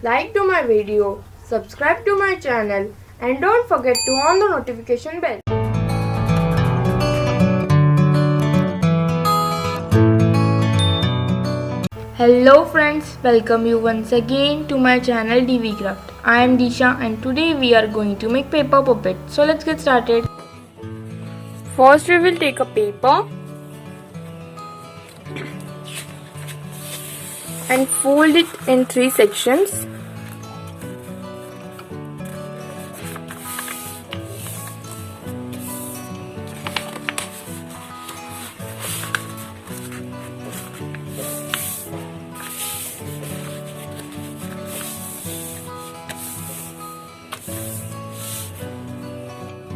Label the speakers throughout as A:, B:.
A: like to my video, subscribe to my channel and don't forget to on the notification bell. Hello friends, welcome you once again to my channel DV Craft. I am Disha and today we are going to make paper puppet. So let's get started. First we will take a paper and fold it in 3 sections.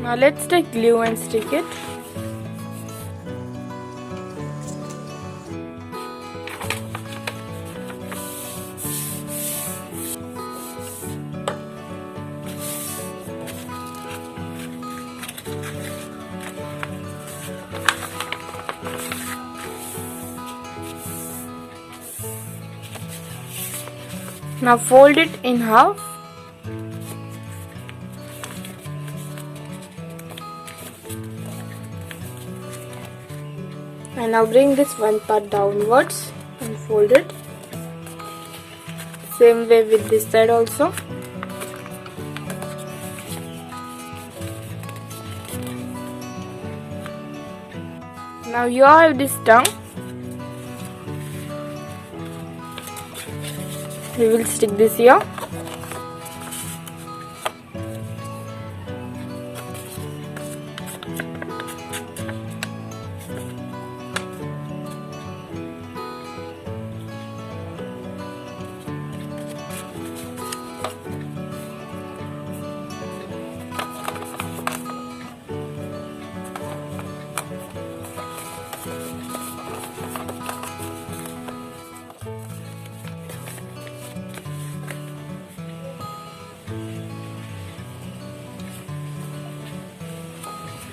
A: Now let's take glue and stick it. Now fold it in half. And now bring this one part downwards and fold it. Same way with this side also. Now you have this tongue. We will stick this here.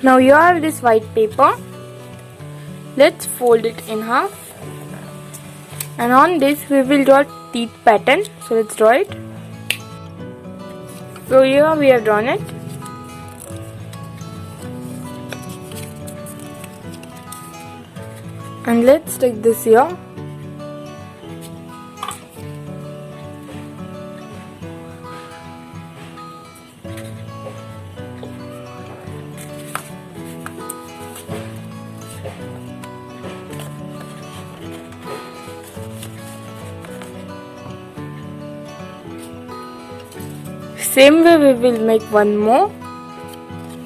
A: Now you have this white paper. Let's fold it in half. And on this we will draw teeth pattern. So let's draw it. So here we have drawn it. And let's stick this here. Same way we will make one more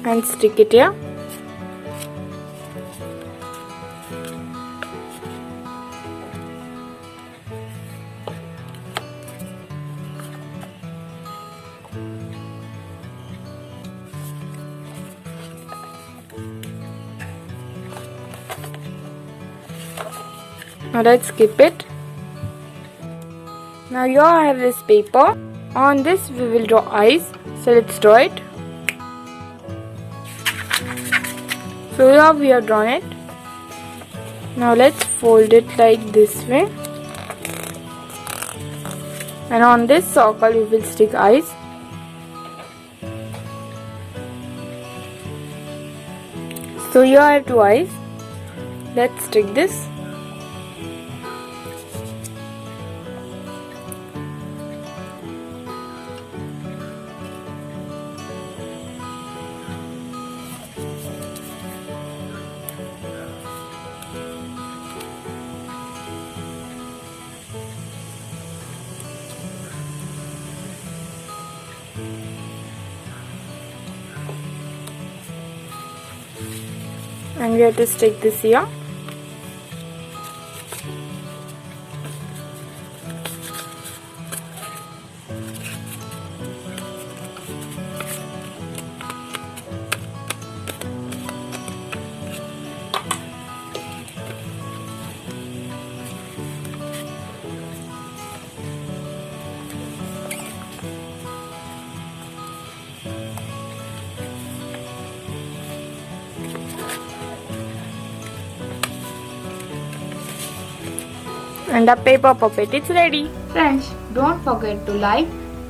A: and stick it here. Now let's skip it. Now you have this paper. On this we will draw eyes. So let's draw it. So here we have drawn it. Now let's fold it like this way. And on this circle we will stick eyes. So here I have 2 eyes. Let's stick this. And we have to stick this here. And the paper puppet is ready. Friends, don't forget to like,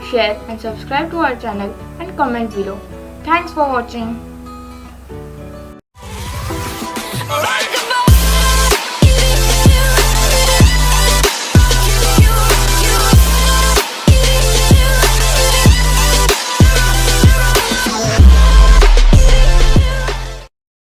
A: share and subscribe to our channel and comment below. Thanks for watching.